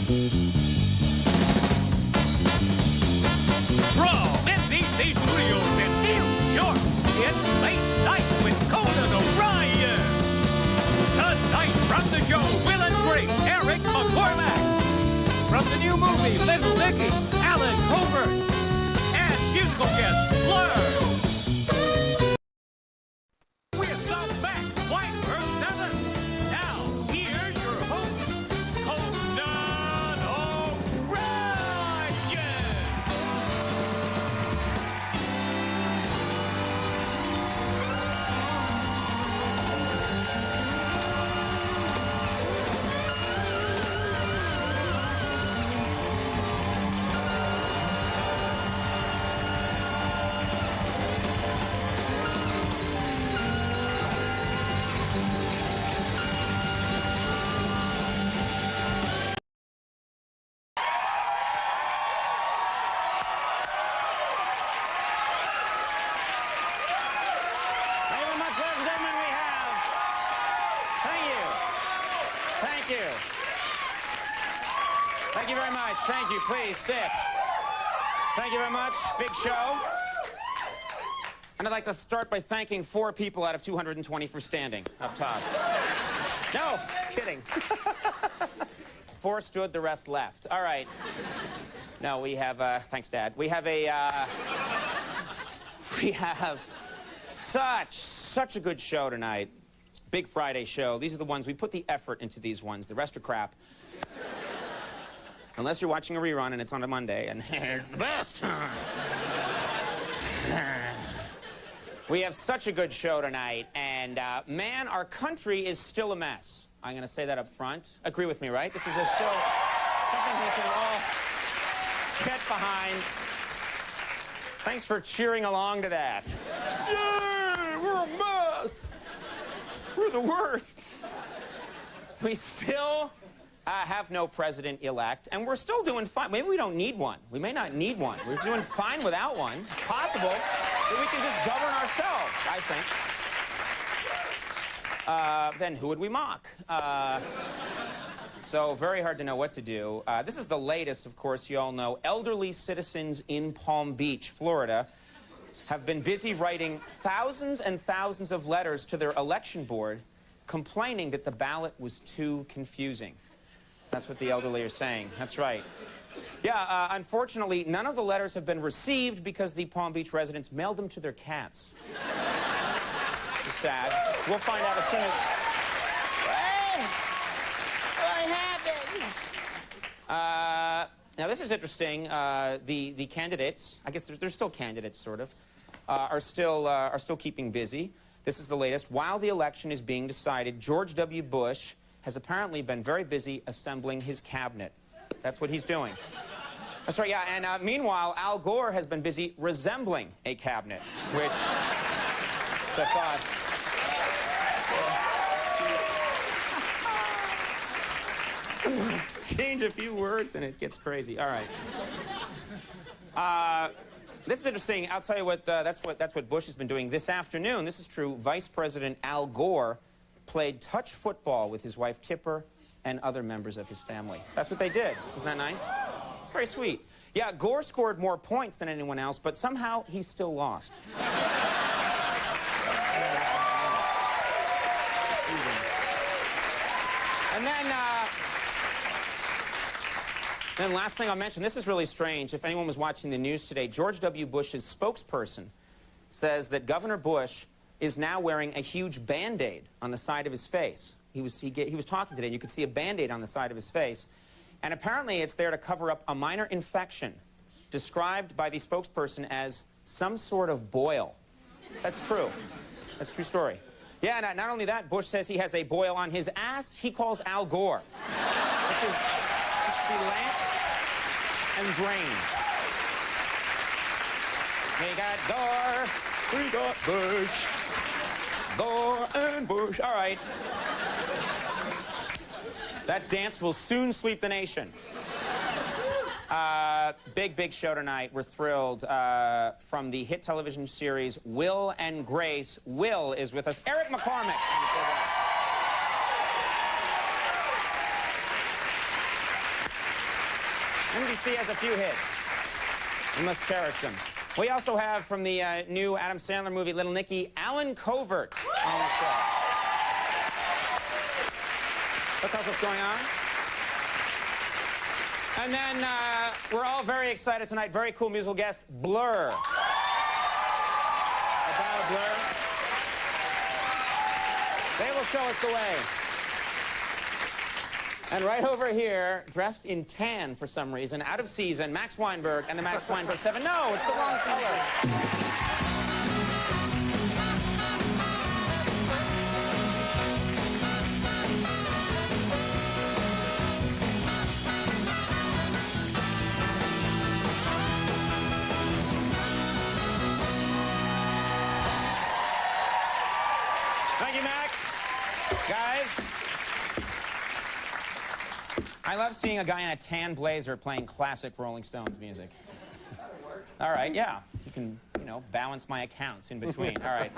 From NBC Studios in New York, it's Late Night with Conan O'Brien. Tonight from the show, Will and Grace, Eric McCormack. From the new movie, Little Nicky, Alan Colbert. And musical guest, Blur. With the back, Whitebird 7. Now, here's your host, Conan O'Brien. Thank you very much. Thank you. Please sit. Thank you very much. Big show. And I'd like to start by thanking 4 people out of 220 for standing up top. No, kidding. 4 stood, the rest left. All right. No, we have, thanks, Dad. We have such a good show tonight. Big Friday show. These are the ones, we put the effort into these ones. The rest are crap. Unless you're watching a rerun and it's on a Monday, and it's the best. We have such a good show tonight, and man, our country is still a mess. I'm going to say that up front. Agree with me, right? This is still something we can all get behind. Thanks for cheering along to that. Yeah, we're a mess. We're the worst. We still have no president-elect, and we're still doing fine. Maybe we don't need one. We may not need one. We're doing fine without one. It's possible that we can just govern ourselves, I think. Then who would we mock? So very hard to know what to do. This is the latest, of course, you all know. Elderly citizens in Palm Beach, Florida, have been busy writing thousands and thousands of letters to their election board complaining that the ballot was too confusing. That's what the elderly are saying. That's right. Yeah, unfortunately, none of the letters have been received because the Palm Beach residents mailed them to their cats. It's sad. We'll find out as soon as... What happened? Now, this is interesting. The candidates, I guess they're still candidates, sort of, are still keeping busy. This is the latest. While the election is being decided, George W. Bush has apparently been very busy assembling his cabinet. That's what he's doing. That's right, yeah, and meanwhile, Al Gore has been busy resembling a cabinet, which I thought... Change a few words and it gets crazy. All right. This is interesting. I'll tell you what, that's what Bush has been doing this afternoon. This is true. Vice President Al Gore played touch football with his wife Tipper and other members of his family. That's what they did. Isn't that nice? It's very sweet. Yeah, Gore scored more points than anyone else, but somehow he still lost. And then last thing I'll mention, this is really strange. If anyone was watching the news today, George W. Bush's spokesperson says that Governor Bush is now wearing a huge Band-Aid on the side of his face. He was talking today, and you could see a Band-Aid on the side of his face. And apparently it's there to cover up a minor infection, described by the spokesperson as some sort of boil. That's true. That's a true story. Yeah, not only that, Bush says he has a boil on his ass. He calls Al Gore, which should be Lance and Brain. We got Gore, we got Bush. Gore and Bush. All right. That dance will soon sweep the nation. Big show tonight. We're thrilled. From the hit television series Will and Grace, Will is with us. Eric McCormack. NBC has a few hits. We must cherish them. We also have from the new Adam Sandler movie, Little Nicky, Alan Covert on the show. Let's tell us what's going on. And then we're all very excited tonight. Very cool musical guest, Blur. About Blur. They will show us the way. And right over here, dressed in tan for some reason, out of season, Max Weinberg and the Max Weinberg 7. No, it's the wrong color. Thank you, Max. Guys, I love seeing a guy in a tan blazer playing classic Rolling Stones music. That works. All right, yeah. You can, balance my accounts in between. All right.